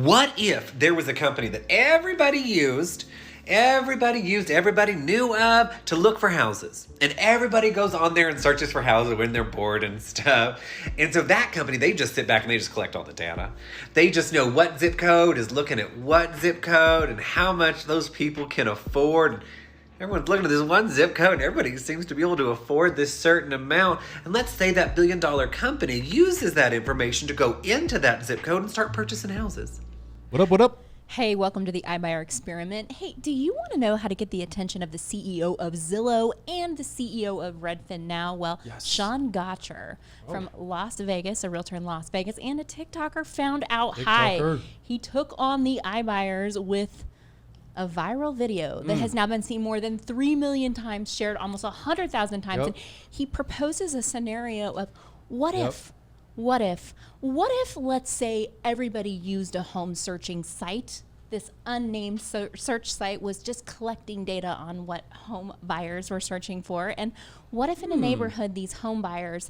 What if there was a company that everybody knew of to look for houses, and everybody goes on there and searches for houses when they're bored and stuff, and so that company, they just sit back and they just collect all the data. They just know what zip code is looking at what zip code and how much those people can afford. Everyone's looking at this one zip code and everybody seems to be able to afford this certain amount. And let's say that billion-dollar company uses that information to go into that zip code and start purchasing houses. What up, what up? Hey, welcome to the iBuyer experiment. Hey, do you want to know how to get the attention of the CEO of Zillow and the CEO of Redfin now? Well, Yes. Sean Gotcher from Las Vegas, a realtor in Las Vegas, and a TikToker found out TikToker. he took on the iBuyers with a viral video that has now been seen more than 3 million times, shared almost 100,000 times. Yep. And he proposes a scenario of what if, let's say, everybody used a home searching site. This unnamed search site was just collecting data on what home buyers were searching for. And what if in a neighborhood, these home buyers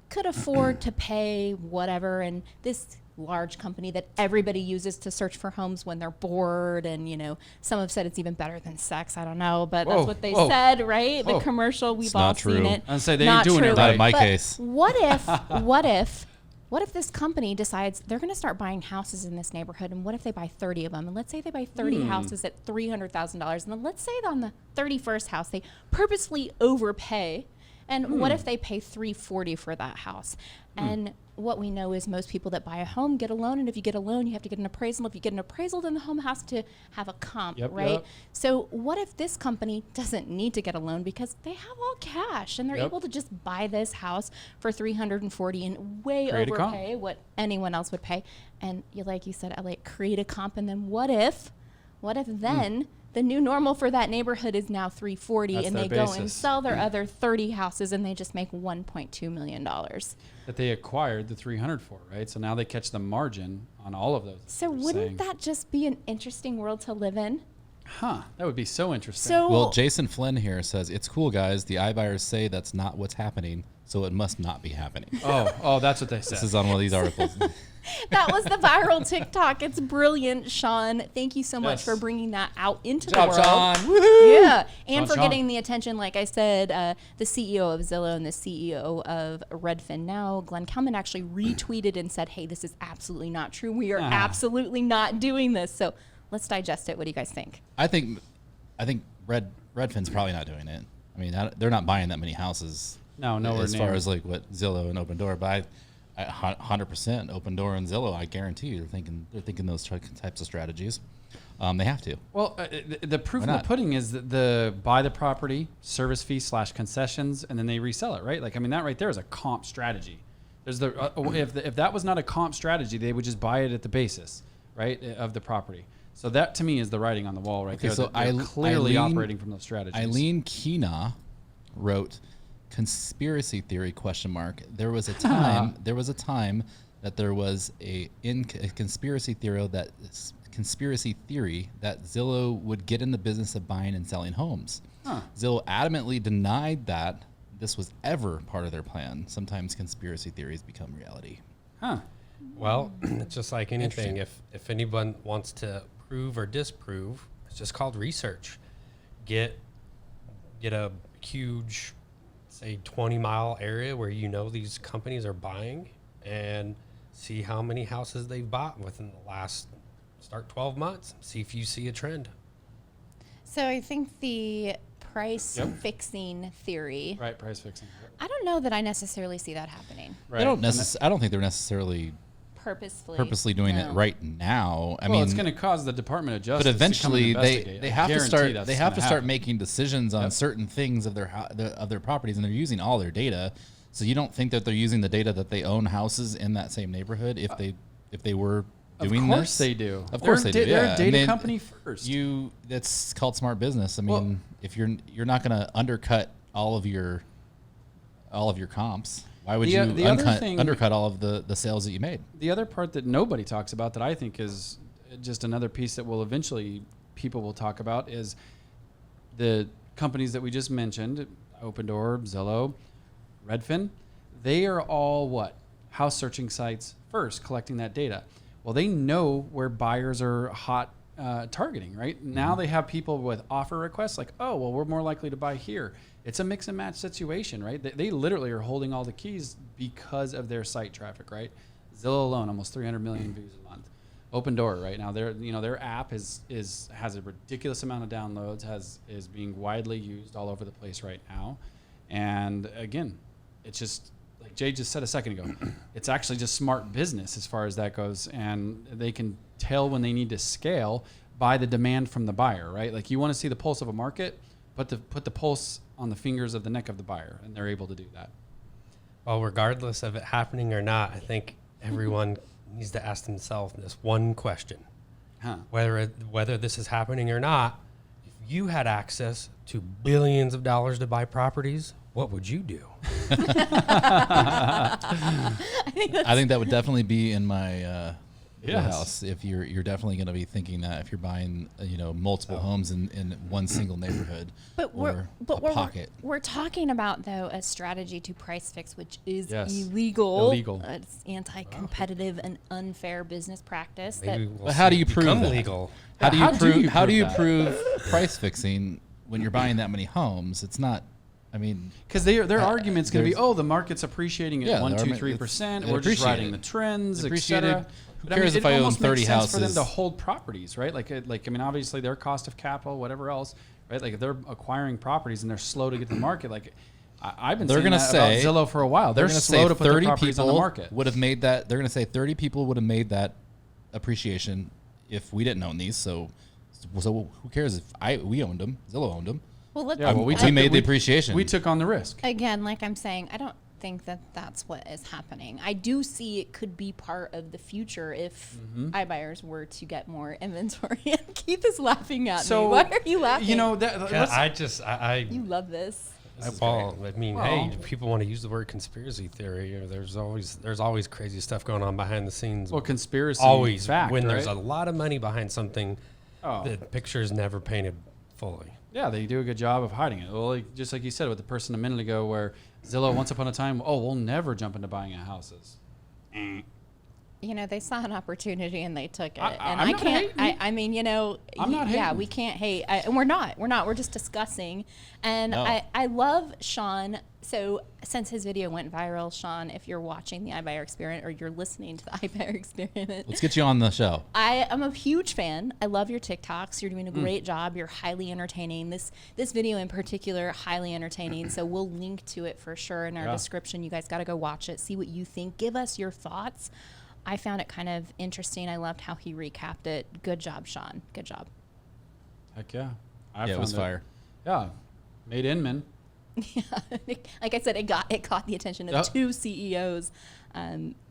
could afford to pay whatever, and this large company that everybody uses to search for homes when they're bored, and some have said it's even better than sex. I don't know, but that's what they said, right? The commercial, we've all seen it. I'd say they Not ain't doing true. it right. Not in my But case. What if this company decides they're going to start buying houses in this neighborhood, and what if they buy 30 of them? And let's say they buy 30 houses at $300,000, and then let's say on the 31st house they purposely overpay. And what if they pay $340 for that house? And what we know is most people that buy a home get a loan, and if you get a loan, you have to get an appraisal. If you get an appraisal, then the home has to have a comp, right? Yep. So what if this company doesn't need to get a loan because they have all cash, and they're able to just buy this house for $340 and way Create a comp. overpay what anyone else would pay? And like you said, Elliot, create a comp, and then what if then the new normal for that neighborhood is now $340, That's and their they go and basis. sell their other 30 houses, and they just make $1.2 million. That they acquired the 300 for, right? So now they catch the margin on all of those. So wouldn't that just be an interesting world to live in? That would be so interesting. So Well, Jason Flynn here says, it's cool, guys. The iBuyers say that's not what's happening, so it must not be happening. oh, that's what they said. This is on one of these articles. that was the viral TikTok. It's brilliant, Sean. Thank you so much Yes. for bringing that out into Good job, the world. Sean. Woohoo! Yeah, and for Sean. getting the attention, like I said, the CEO of Zillow and the CEO of Redfin now, Glenn Kelman, actually retweeted and said, hey, this is absolutely not true. We are absolutely not doing this. So let's digest it. What do you guys think? I think Redfin's probably not doing it. I mean, they're not buying that many houses. No, nowhere as near. far as like what Zillow and Open Door, but 100% Open Door and Zillow, I guarantee you, they're thinking those types of strategies. They have to. Well, the proof Why in the not? pudding is that the buy the property, service fee / concessions, and then they resell it, right? Like, I mean, that right there is a comp strategy. There's if that was not a comp strategy, they would just buy it at the basis, right, of the property. So that to me is the writing on the wall right there. So They're clearly operating from those strategies. Eileen Kina wrote, "Conspiracy theory ? There was a time. That there was a conspiracy theory that Zillow would get in the business of buying and selling homes. Zillow adamantly denied that this was ever part of their plan. Sometimes conspiracy theories become reality." Well, it's just like anything. If anyone wants to prove or disprove, it's just called research. Get a huge, say, 20-mile area where these companies are buying, and see how many houses they've bought within the last 12 months. See if you see a trend. So I think the price fixing theory. Right, price fixing. I don't know that I necessarily see that happening Right. I don't think they're necessarily purposely doing No. it right now. I Well, mean, it's going to cause the Department of Justice. but eventually to come and investigate. they I have to guarantee start that's they have to gonna start happen. making decisions on certain things of their properties, and they're using all their data. So you don't think that they're using the data that they own houses in that same neighborhood if they were doing this? Of course they do. Of course they do. They're Yeah. a data And company first. That's called smart business. I mean, if you're not going to undercut all of your comps, why would you the other thing- undercut all of the sales that you made? The other part that nobody talks about that I think is just another piece that will eventually people will talk about is the companies that we just mentioned, Open Door, Zillow, Redfin. They are all what? House searching sites first, collecting that data. Well, they know where buyers are hot targeting, right? Now they have people with offer requests like, oh, well, we're more likely to buy here. It's a mix and match situation, right? They literally are holding all the keys because of their site traffic, right? Zillow alone, almost 300 million views a month. Open Door right now, their app has a ridiculous amount of downloads, is being widely used all over the place right now. And again, it's just like Jay just said a second ago, it's actually just smart business as far as that goes, and they can tell when they need to scale by the demand from the buyer, right? Like you want to see the pulse of a market, put the pulse on the fingers of the neck of the buyer, and they're able to do that. Well, regardless of it happening or not, I think everyone needs to ask themselves this one question. Whether this is happening or not, if you had access to billions of dollars to buy properties, what would you do? I think that would definitely be in my house. If you're definitely going to be thinking that if you're buying multiple homes in one single neighborhood or pocket. We're talking about though a strategy to price fix, which is Yes. illegal. Illegal. It's anti-competitive and unfair business practice. Maybe we'll But how do see you it prove become that? legal? How do you that? prove price fixing when you're buying that many homes? It's not. I mean, Because their argument's going to be, there's- the market's appreciating at Yeah, 1, the 2, argument- 3%. it's We're just riding the appreciated. trends, It's etc. appreciated. Who cares if I own 30 sense for them houses? to hold properties, right? Obviously their cost of capital, whatever else, right? Like if they're acquiring properties and they're slow to get to the market, like I've been they're saying going to that say about Zillow for a while. They're going to slow say to put their 30 properties on the people market. would have made that. They're going to say 30 people would have made that appreciation if we didn't own these. So who cares if we owned them? Zillow owned them. Well, let's, Yeah, well, we took made the appreciation. We took on the risk. again, like I'm saying, I don't think that that's what is happening. I do see it could be part of the future if iBuyers were to get more inventory. And Keith is laughing at me. Why are you laughing? You know, You love this. I mean, hey, people want to use the word conspiracy theory. Or there's always crazy stuff going on behind the scenes. well, conspiracy always fact, when right? there's a lot of money behind something, Oh. the picture is never painted fully. Yeah, they do a good job of hiding it. Well, just like you said with the person a minute ago, where Zillow, once upon a time, we'll never jump into buying houses. You know, they saw an opportunity and they took it. I'm And not can't. hating. I mean, I'm not yeah, hating. we can't hate. And we're not. We're just discussing. And No. I love Sean. So since his video went viral, Sean, if you're watching the iBuyer Experiment or you're listening to the iBuyer Experiment, Let's get you on the show. I am a huge fan. I love your TikToks. You're doing a great job. You're highly entertaining. This video in particular, highly entertaining. So we'll link to it for sure in our description. You guys got to go watch it. See what you think. Give us your thoughts. I found it kind of interesting. I loved how he recapped it. Good job, Sean. Good job. Heck yeah. It was fire. Yeah. Made Inman. Like I said, it caught the attention of Yep. 2 CEOs.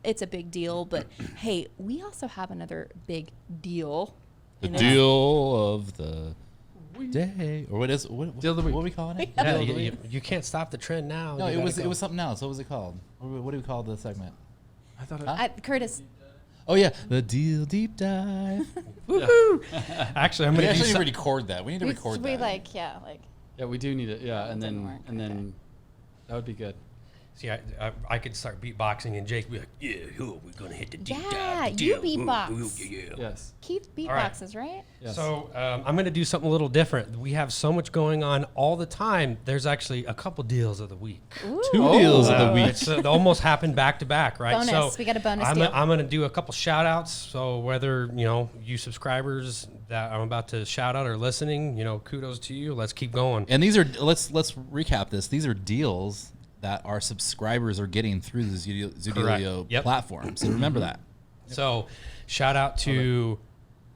It's a big deal, but hey, we also have another big deal. The And it's- deal of the day, or what is what? Deal of the week. What are we calling it? Yeah, Deal of the week? you can't stop the trend now. No, You it gotta was go. something else. What was it called? What do we call the segment? I thought it. Curtis, Oh yeah, the deal deep dive. Actually, I'm We going to actually do need to some, record that. We need to record that. Yeah, we do need it. Yeah, and didn't then work. and then that would be good. See, I could start beatboxing and Jake would be like, yeah, we're going to hit the deep Yeah, dive. you deal. beatbox. Yeah. Yes. Keith All right. beatboxes, right? Yes. So I'm going to do something a little different. We have so much going on all the time. There's actually a couple deals of the week. Two deals of the week. It's they almost happened back to back, right? Bonus. So We got a bonus I'm deal. I'm going to do a couple shout outs. So whether, you subscribers that I'm about to shout out are listening, kudos to you. Let's keep going. And these are let's recap this. These are deals that our subscribers are getting through the Zoodealio Yep. platform. So remember that. So shout out to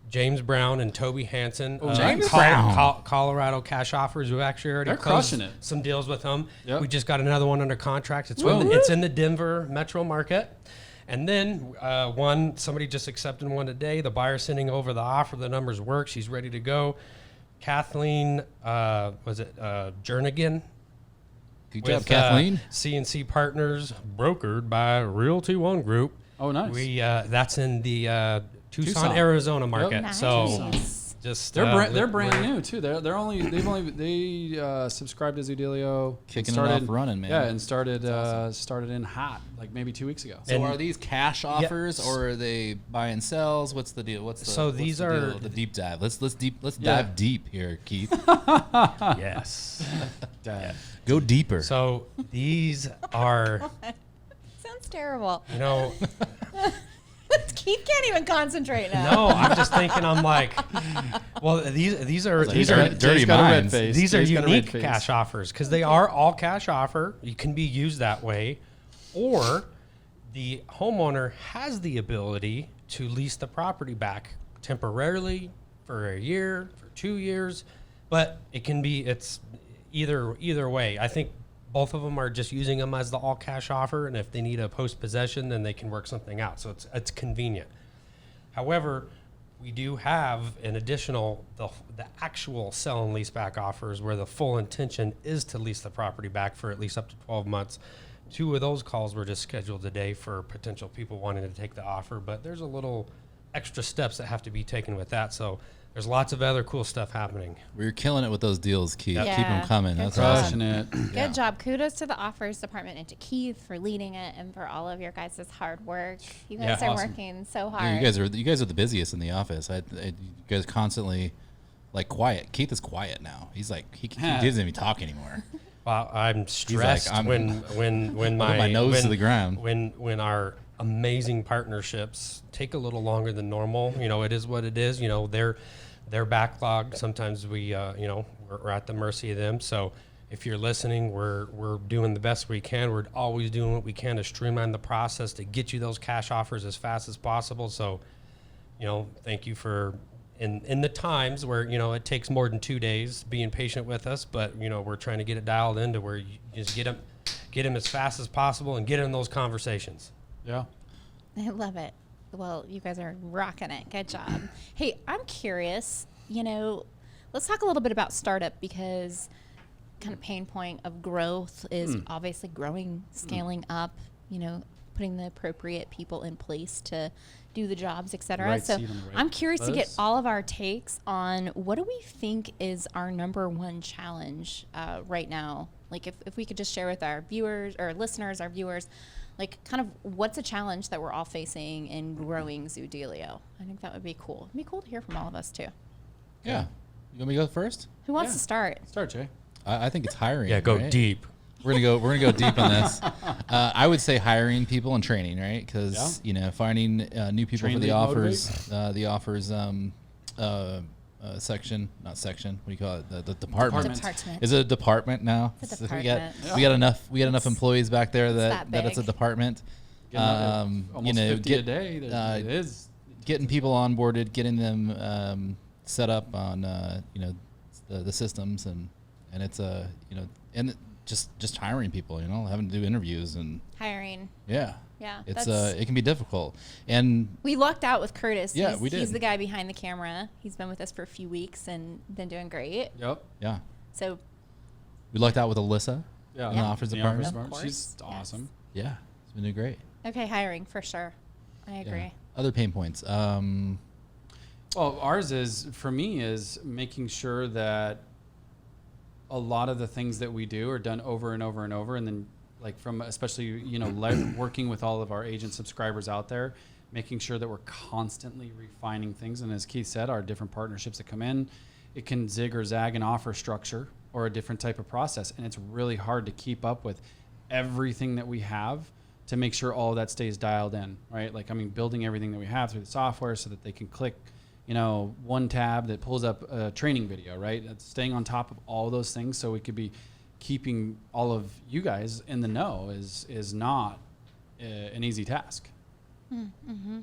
James Brown and Toby Hansen. James Brown. Colorado Cash Offers, who actually already They're closed crushing it. some deals with them. Yep. We just got another one under contract. It's in the Denver metro market. And then somebody just accepted one today. The buyer's sending over the offer. The numbers work. She's ready to go. Kathleen, Jernigan? Good job, Kathleen. CNC Partners, brokered by Realty One Group. Oh, nice. We that's in the Tucson, Tucson. Arizona market. Nice. So just they're brand new too. They subscribed to Zoodealio, kicking it off running, man. Yeah, and started in hot like maybe 2 weeks ago. So are these cash offers or are they buy and sells? What's the deal? These are the deep dive. Let's dive deep here, Keith. Yes. Go deeper. So these are Sounds terrible. Keith can't even concentrate now. No, I'm just thinking. I'm like, well, these are dirty minds. These are unique cash offers because they are all cash offer. You can be used that way, or the homeowner has the ability to lease the property back temporarily for a year, for 2 years, but it's either way. I think both of them are just using them as the all cash offer, and if they need a post possession, then they can work something out. So it's convenient. However, we do have an additional the actual sell and lease back offers where the full intention is to lease the property back for at least up to 12 months. 2 of those calls were just scheduled today for potential people wanting to take the offer, but there's a little extra steps that have to be taken with that. So there's lots of other cool stuff happening. We're killing it with those deals, Keith. Yeah. Keep them coming. Good That's job. awesome. Good job. Kudos to the offers department and to Keith for leading it and for all of your guys' hard work. You guys are working so hard. Yeah, you guys are the busiest in the office. You guys constantly quiet. Keith is quiet now. He's like he doesn't even talk anymore. Well, I'm stressed when my nose to the ground. When our amazing partnerships take a little longer than normal. It is what it is. Their backlog. Sometimes we're at the mercy of them. So if you're listening, we're doing the best we can. We're always doing what we can to streamline the process to get you those cash offers as fast as possible. So, thank you for in the times where it takes more than 2 days being patient with us. But we're trying to get it dialed into where you just get them as fast as possible and get in those conversations. Yeah, I love it. Well, you guys are rocking it. Good job. Hey, I'm curious, let's talk a little bit about startup because kind of pain point of growth is obviously growing, scaling up, putting the appropriate people in place to do the jobs, et cetera. Right, so I'm curious to get all of our takes on what do we think is our number one challenge right now? Like if we could just share with our viewers or listeners, our viewers, like kind of what's a challenge that we're all facing in growing Zoodealio? I think that would be cool. It'd be cool to hear from all of us too. Yeah. You want me to go first? Who wants to start? Start, Jay. I think it's hiring. Yeah, go right? deep. We're gonna go deep on this. I would say hiring people and training, right? Because finding new people for the offers section, not section. What do you call it? The department. Is it a department now? It's a department. We got enough employees back there that it's a department. Almost 50 a day. It is getting people onboarded, getting them set up on the systems and it's and just hiring people, having to do interviews and hiring. Yeah. Yeah, it's it can be difficult, and we lucked out with Curtis. Yeah, we did. He's the guy behind the camera. He's been with us for a few weeks and been doing great. Yep. Yeah. So we lucked out with Alyssa. Yeah. In the offers department. She's awesome. Yeah, it's been doing great. Okay, hiring for sure. I agree. Yeah. Other pain points. Well, ours for me is making sure that a lot of the things that we do are done over and over and over, and then like from especially working with all of our agent subscribers out there, making sure that we're constantly refining things. And as Keith said, our different partnerships that come in, it can zig or zag an offer structure or a different type of process, and it's really hard to keep up with everything that we have to make sure all of that stays dialed in, right? Like building everything that we have through the software so that they can click one tab that pulls up a training video, right? It's staying on top of all those things so we could be keeping all of you guys in the know is not an easy task. Mm-hmm.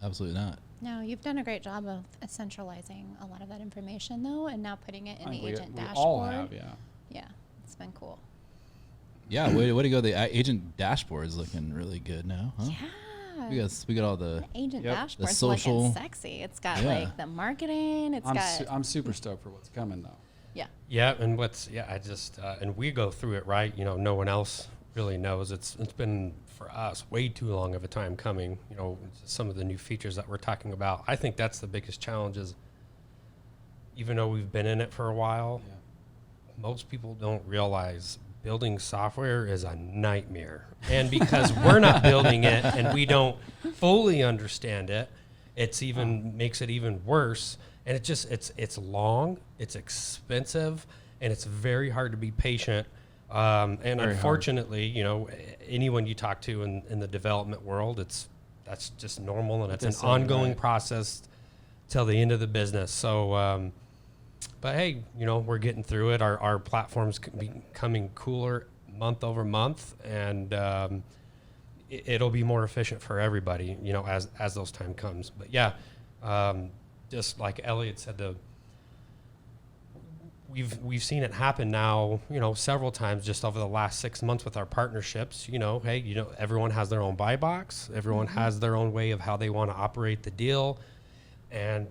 Absolutely not. No, you've done a great job of centralizing a lot of that information though, and now putting it in the agent dashboard. We all have, yeah. Yeah, it's been cool. Yeah, way to go. The agent dashboard is looking really good now, huh? Yeah. We got all the agent dashboard's the social looking sexy. It's got like the marketing. I'm super stoked for what's coming though. Yeah. Yeah, and I just and we go through it, right? No one else really knows. It's been for us way too long of a time coming. Some of the new features that we're talking about. I think that's the biggest challenge is even though we've been in it for a while, most people don't realize building software is a nightmare. And because we're not building it and we don't fully understand it, it's even makes it even worse. And it's long, it's expensive, and it's very hard to be patient. And very unfortunately, hard. Anyone you talk to in the development world, that's just normal, and it's an ongoing process till the end of the business. So, but hey, we're getting through it. Our platform's becoming cooler month over month, and it'll be more efficient for everybody, as those time comes. But yeah, just like Elliot said, we've seen it happen now, several times just over the last 6 months with our partnerships. Hey, everyone has their own buy box. Everyone has their own way of how they want to operate the deal, and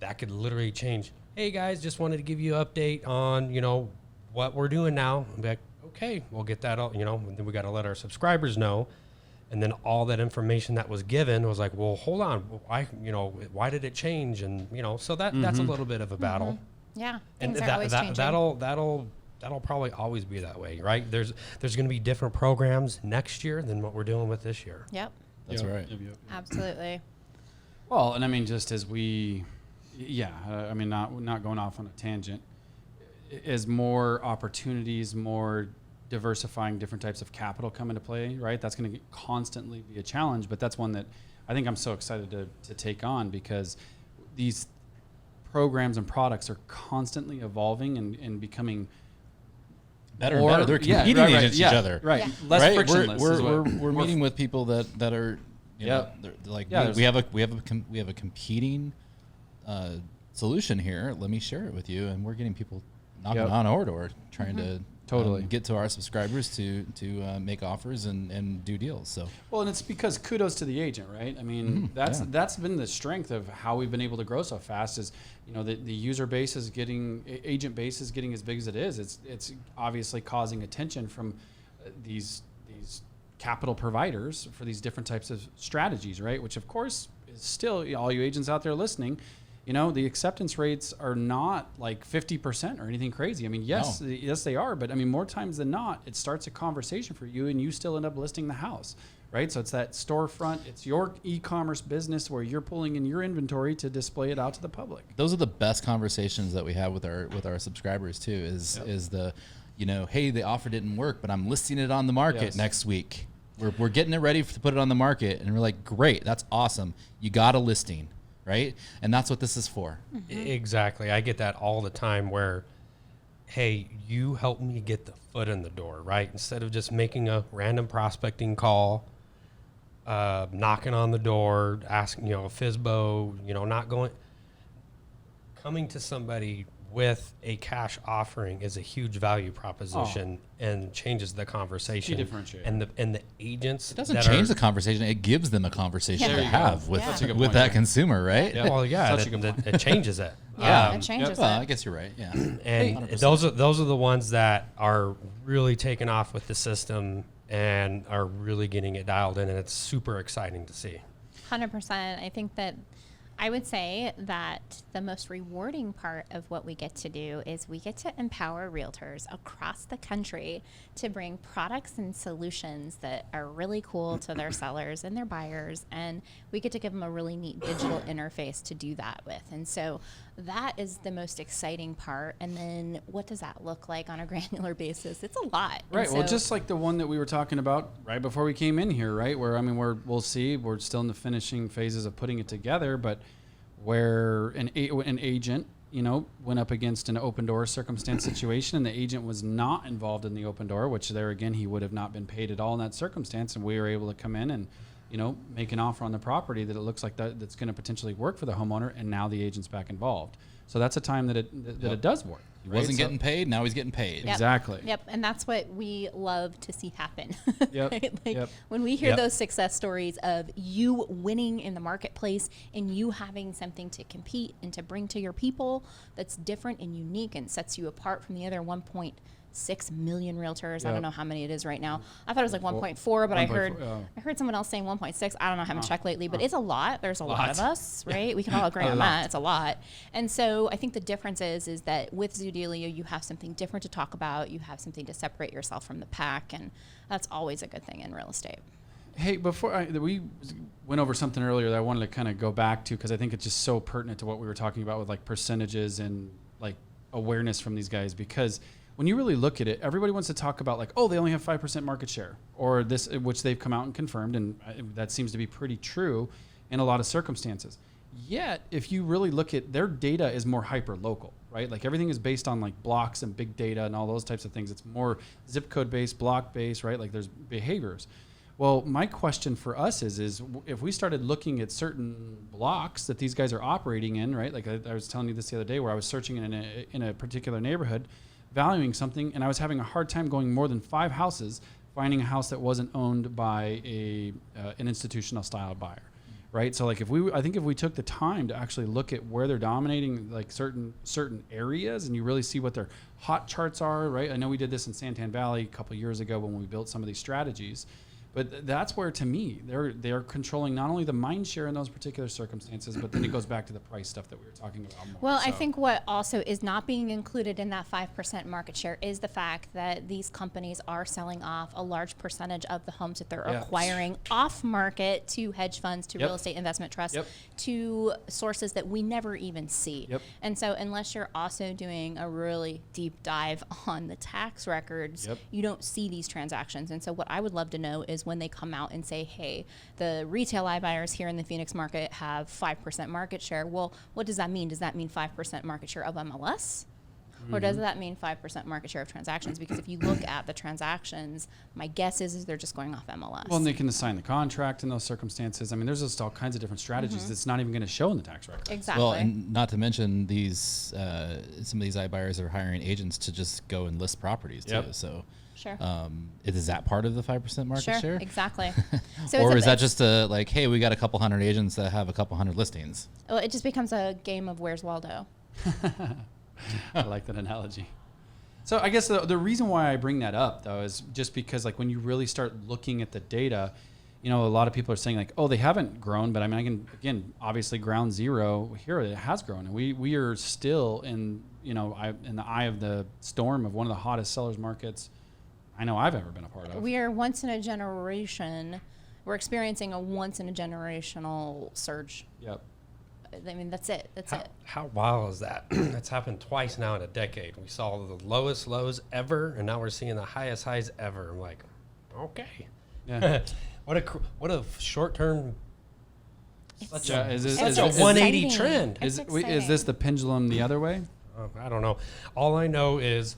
that could literally change. Hey guys, just wanted to give you an update on, what we're doing now. I'm like, okay, we'll get that all, and then we got to let our subscribers know. And then all that information that was given was like, well, hold on, why did it change? And, so that's a little bit of a battle. Yeah. And Things are always changing. that'll probably always be that way, right? There's going to be different programs next year than what we're dealing with this year. Yep. That's right. Yep. Absolutely. Well, and I mean, just as not going off on a tangent, as more opportunities, more diversifying different types of capital come into play, right? That's going to constantly be a challenge, but that's one that I think I'm so excited to take on, because these programs and products are constantly evolving and becoming better and better. They're competing against each other. Right. Yeah. Less frictionless. We're meeting with people that are, we have a competing solution here. Let me share it with you. And we're getting people knocking on our door trying to get to our subscribers to make offers and do deals. So and it's because kudos to the agent, right? I mean, that's been the strength of how we've been able to grow so fast. Is the user base is getting, agent base is getting as big as it is. It's obviously causing attention from these capital providers for these different types of strategies, right? Which of course is still, all you agents out there listening, the acceptance rates are not like 50% or anything crazy. I mean, yes, they are, but I mean, more times than not, it starts a conversation for you and you still end up listing the house, right? So it's that storefront, it's your e-commerce business where you're pulling in your inventory to display it out to the public. Those are the best conversations that we have with our subscribers too, is the, hey, the offer didn't work, but I'm listing it on the market next week. We're getting it ready to put it on the market. And we're like, great, that's awesome. You got a listing, right? And that's what this is for. Exactly. I get that all the time where, hey, you help me get the foot in the door, right? Instead of just making a random prospecting call, knocking on the door, asking, a FSBO, coming to somebody with a cash offering is a huge value proposition and changes the conversation. Key differentiator. And the agents, it doesn't change the conversation. It gives them a conversation to have with that consumer, right? Yeah. Well, it changes it. It changes it. I guess you're right. Yeah. And 100%. those are the ones that are really taking off with the system and are really getting it dialed in, and it's super exciting to see. 100%. I think that I would say that the most rewarding part of what we get to do is we get to empower realtors across the country to bring products and solutions that are really cool to their sellers and their buyers, and we get to give them a really neat digital interface to do that with. And so that is the most exciting part. And then what does that look like on a granular basis? It's a lot. Right. Well, just like the one that we were talking about right before we came in here, right? Where, I mean, we'll see, we're still in the finishing phases of putting it together, but where an agent, went up against an open door circumstance situation, and the agent was not involved in the open door, which there again, he would have not been paid at all in that circumstance. And we were able to come in and, make an offer on the property that it looks like that's going to potentially work for the homeowner. And now the agent's back involved. So that's a time that it does work. He wasn't getting paid. Now he's getting paid. Yep. Exactly. Yep. And that's what we love to see happen. Yep. Right? When we hear those success stories of you winning in the marketplace and you having something to compete and to bring to your people that's different and unique and sets you apart from the other 1.6 1.6 million realtors. I Yep. don't know how many it is right now. I thought it was like 1.4, but I 1.4, heard someone else saying 1.6. I don't know. I haven't checked lately, but it's a lot. There's a lot of us, right? We can all agree on that. It's a lot. And so I think the difference is that with Zoodealio, you have something different to talk about. You have something to separate yourself from the pack, and that's always a good thing in real estate. Hey, we went over something earlier that I wanted to kind of go back to, because I think it's just so pertinent to what we were talking about with like percentages and like awareness from these guys. Because when you really look at it, everybody wants to talk about like, oh, they only have 5% market share, or this, which they've come out and confirmed, and that seems to be pretty true in a lot of circumstances. Yet, if you really look at their data, is more hyper local, right? Like everything is based on like blocks and big data and all those types of things. It's more zip code based, block based, right? Like there's behaviors. Well, my question for us is if we started looking at certain blocks that these guys are operating in, right? Like I was telling you this the other day, where I was searching in a particular neighborhood, valuing something, and I was having a hard time going more than 5 houses, finding a house that wasn't owned by an institutional style buyer, right? So like I think if we took the time to actually look at where they're dominating, like certain areas, and you really see what their hot charts are, right? I know we did this in Santan Valley a couple of years ago when we built some of these strategies. But that's where, to me, they're controlling not only the mind share in those particular circumstances, but then it goes back to the price stuff that we were talking about more. Well, I think what also is not being included in that 5% market share is the fact that these companies are selling off a large percentage of the homes that they're acquiring off market to hedge funds, to real estate investment trusts, to sources that we never even see. And so unless you're also doing a really deep dive on the tax records, you don't see these transactions. And so what I would love to know is when they come out and say, hey, the retail iBuyers here in the Phoenix market have 5% market share. Well, what does that mean? Does that mean 5% market share of MLS? Or does that mean 5% market share of transactions? Because if you look at the transactions, my guess is they're just going off MLS. Well, and they can assign the contract in those circumstances. I mean, there's just all kinds of different strategies that's not even going to show in the tax record. Exactly. Well, and not to mention these, some of these iBuyers are hiring agents to just go and list properties too. So. Sure. Is that part of the 5% market share? Sure, exactly. So or is that just like, hey, we got a couple hundred agents that have a couple hundred listings? Well, it just becomes a game of Where's Waldo. I like that analogy. So I guess the reason why I bring that up, though, is just because like when you really start looking at the data, you know, a lot of people are saying like, oh, they haven't grown, but I mean, I can, again, obviously ground zero here, it has grown. And we are still in, you know, in the eye of the storm of one of the hottest sellers markets I know I've ever been a part of. We are once in a generation. We're experiencing a once in a generational surge. Yep. I mean, that's it. That's it. How wild is that? That's happened twice now in a decade. We saw the lowest lows ever, and now we're seeing the highest highs ever. I'm like, okay. Yeah. What a short term. Such a 180 exciting. trend. Is this the pendulum the other way? I don't know. All I know is,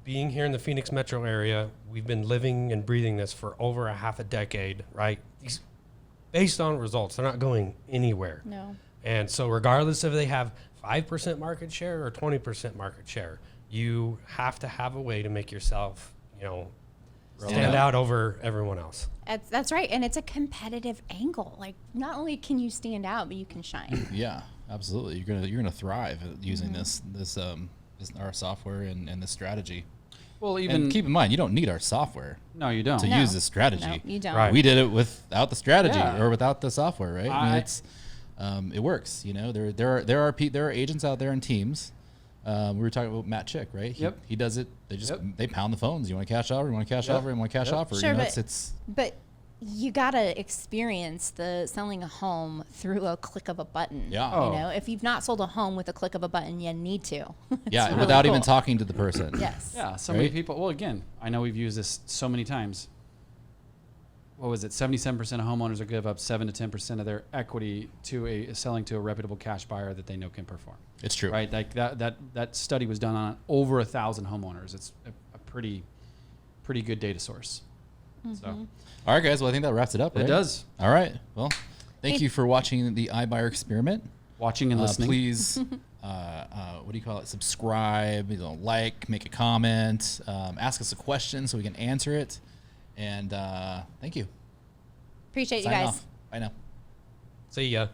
being here in the Phoenix metro area, we've been living and breathing this for over a half a decade, right? These, based on results, they're not going anywhere. No. And so regardless if they have 5% market share or 20% market share, you have to have a way to make yourself, you know, stand out over everyone else. That's right. And it's a competitive angle. Like, not only can you stand out, but you can shine. Yeah, absolutely. You're gonna thrive using this our software and this strategy. Well, and keep in mind, you don't need our software. No, you don't. To use this strategy. No, you don't. Right. We did it without the strategy or without the software, right? I mean, it's it works. You know, there are agents out there and teams. We were talking about Matt Chick, right? He does it. They just they pound the phones. You want to cash offer? You want to cash offer? You want to cash offer? Sure, you know, but you gotta experience the selling a home through a click of a button. Yeah. You know, if you've not sold a home with a click of a button, you need to. Yeah, really without cool. even talking to the person. Yes. Yeah, so many people. Well, again, I know we've used this so many times. What was it? 77% of homeowners will give up 7 to 10% of their equity to selling to a reputable cash buyer that they know can perform. It's true, right? Like that study was done on over 1,000 homeowners. It's a pretty good data source. So, all right, guys. Well, I think that wraps it up. Right? It does. All right. Well, thank you for watching the iBuyer experiment. Watching and listening. Please, what do you call it? Subscribe. Like, make a comment, ask us a question so we can answer it. And thank you. Appreciate you Sign guys. off. Bye now. See ya.